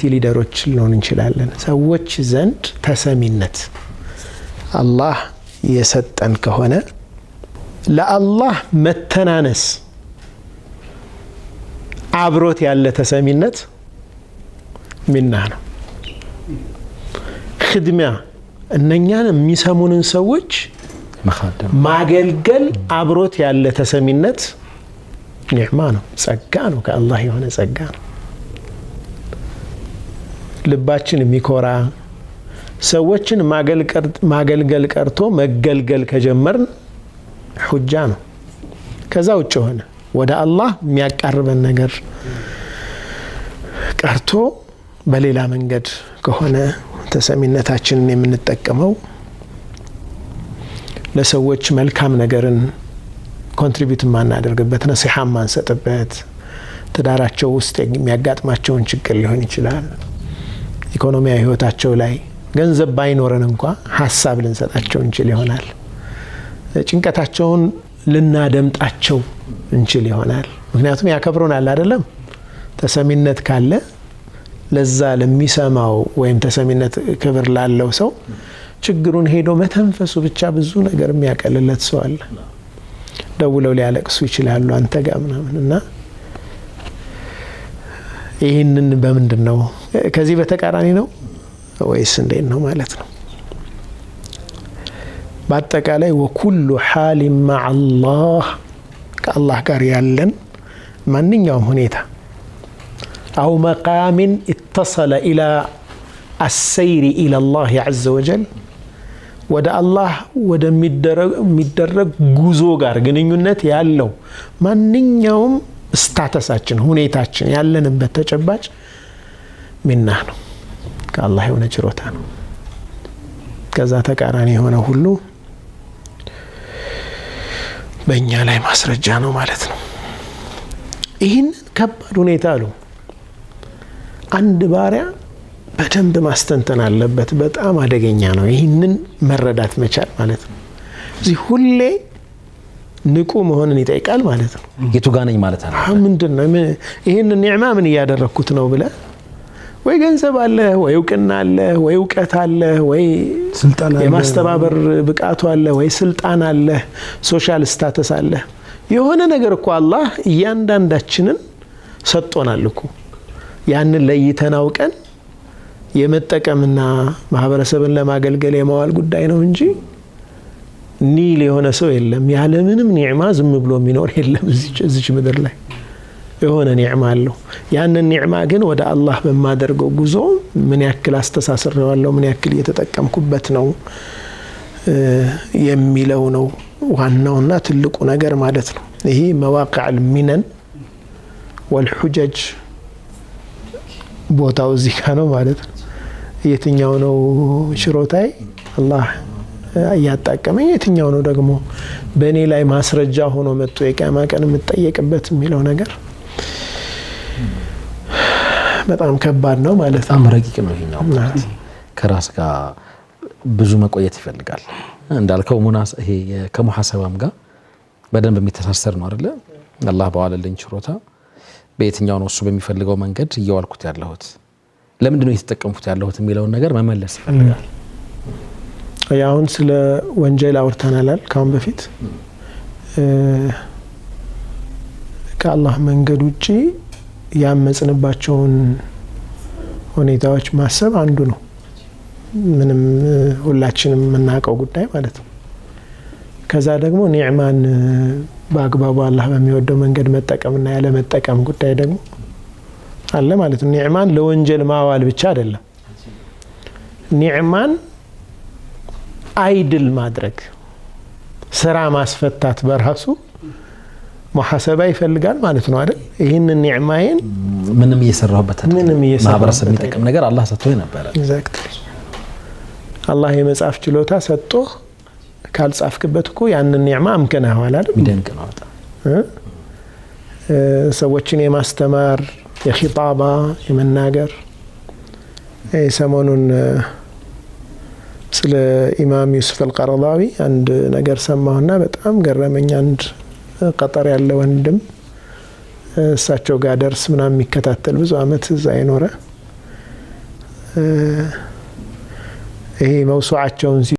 ኮሚኒቲ ሊደሮች ልንሆን እንችላለን ሰዎች ዘንድ ተሰሚነት አላህ የሰጠን ከሆነ ለአላህ መተናነስ አብሮት ያለ ተሰሚነት ሚና ነው خدمة እነኛን የሚሰሙንን ሰዎች ማገልገል አብሮት ያለ ተሰሚነት ኒዕማ ነው ጸጋ ነው ከአላህ የሆነ ጸጋ ነው ልባችን የሚኮራ ሰዎችን ማገልገል ቀርቶ መገልገል ከጀመርን ሁጃ ነው ከዛ ውጭ ሆነ ወደ አላህ የሚያቀርበን ነገር ቀርቶ በሌላ መንገድ ከሆነ ተሰሚነታችንን የምንጠቀመው ለሰዎች መልካም ነገርን ኮንትሪቢዩት ማናደርግበት ነሲሃ ማንሰጥበት ተዳራቸው ውስጥ የሚያጋጥማቸውን ችግር ሊሆን ይችላል ኢኮኖሚያዊ ህይወታቸው ላይ ገንዘብ ባይኖረን እንኳን ሐሳብ ልንሰጣቸው እንችል ይሆናል ጭንቀታቸውን ልናደምጣቸው እንችል ይሆናል ምክንያቱም ያከብሩናል አይደለም ተሰሚነት ካለ ለዛ ለሚሰማው ወይም ተሰሚነት ክብር ላለው ሰው ችግሩን ሄዶ መተንፈሱ ብቻ ብዙ ነገር የሚያቀልለት ሰው አለ ደውለው ሊያለቅሱ ይችላሉ አንተ ጋር ምናምንና ይሄንን በመንድነው ከዚህ በተቃራኒ ነው ወይስ እንዴት ነው ማለት ነው በአጠቃላይ ወኩሉ حال مع الله ከአላህ ጋር ያለን ማንኛውም ሁኔታ أو مقام اتصل إلى السير إلى الله عز وجل ወደ አላህ ወደ ሚደረግ ጉዞ ጋር ግንኙነት ያለው ማንኛውም ስታተሳችን ሁኔታችን ያለንበት ተጨባጭ ሚና ነው ከአላህ የሆነ ችሮታ ነው ከዛ ተቃራኒ የሆነ ሁሉ በእኛ ላይ ማስረጃ ነው ማለት ነው ይህን ከባድ ሁኔታ አሉ አንድ ባሪያ በደንብ ማስተንተን አለበት በጣም አደገኛ ነው ይህንን መረዳት መቻል ማለት ነው እዚህ ሁሌ ንቁ መሆንን ይጠይቃል ማለት ነው የቱ ጋር ነኝ ማለት ነው ምንድነው ይሄንን ኒዕማ ምን ያደረኩት ነው ብለ ወይ ገንዘብ አለ ወይ እውቅና አለ ወይ እውቀት አለ ወይ ስልጣን አለ የማስተባበር ብቃቱ አለ ወይ ስልጣን አለ ሶሻል ስታተስ አለ የሆነ ነገር እኮ አላህ እያንዳንዳችንን ሰጥቶናል እኮ ያንን ለይተን አውቀን የመጠቀምና ማህበረሰብን ለማገልገል የማዋል ጉዳይ ነው እንጂ ኒል የሆነ ሰው የለም ያለ ምንም ኒዕማ ዝም ብሎ የሚኖር የለም እዚች ምድር ላይ የሆነ ኒዕማ አለው ያንን ኒዕማ ግን ወደ አላህ በማደርገው ጉዞ ምን ያክል አስተሳስረዋለሁ ምን ያክል እየተጠቀምኩበት ነው የሚለው ነው ዋናውና ትልቁ ነገር ማለት ነው ይሄ መዋቂዕ المنن والحجج ቦታው እዚህ ጋር ነው ማለት ነው የትኛው ነው ሽሮታይ አላህ ያጣቀመኝ የትኛው ነው ደግሞ በእኔ ላይ ማስረጃ ሆኖ መጥቶ የቂያማ ቀን የምጠየቅበት የሚለው ነገር በጣም ከባድ ነው ማለት ነው ረቂቅ ነው ይሄኛው ከራስ ጋር ብዙ መቆየት ይፈልጋል እንዳልከው ይሄ ከሙሐሰባም ጋር በደንብ የሚተሳሰር ነው አይደለ አላህ በዋለልኝ ችሮታ በየትኛው ነው እሱ በሚፈልገው መንገድ እያዋልኩት ያለሁት ለምንድነው እየተጠቀምኩት ያለሁት የሚለው ነገር መመለስ ይፈልጋል ያውን ስለ ወንጀል አውርተናል ካሁን በፊት ከአላህ መንገድ ውጪ ያመጽንባቸውን ሁኔታዎች ማሰብ አንዱ ነው ምንም ሁላችንም የምናውቀው ጉዳይ ማለት ነው ከዛ ደግሞ ኒዕማን በአግባቡ አላህ በሚወደው መንገድ መጠቀምና ያለ መጠቀም ጉዳይ ደግሞ አለ ማለት ነው ኒዕማን ለወንጀል ማዋል ብቻ አይደለም ኒዕማን አይድል ማድረግ ስራ ማስፈታት በራሱ ሙሐሰባ ይፈልጋል ማለት ነው አይደል ይሄንን ኒዕማዬን ምንም እየሰራሁበት ማህበረሰብ የሚጠቅም ነገር አላህ ሰጥቶኝ ነበር ኤግዛክትሊ አላህ የመጻፍ ችሎታ ሰጥቶ ካልጻፍክበት እኮ ያንን ኒዕማ አምከናዋል አይደል ይደንቅ ነው ሰዎችን የማስተማር የኺጣባ የመናገር ሰሞኑን ስለ ኢማም ዩሱፍ አልቀረዳዊ አንድ ነገር ሰማሁና በጣም ገረመኝ አንድ ቀጠር ያለ ወንድም እሳቸው ጋር ደርስ ምናምን የሚከታተል ብዙ አመት እዛ ይኖረ ይሄ መውሱዓቸውን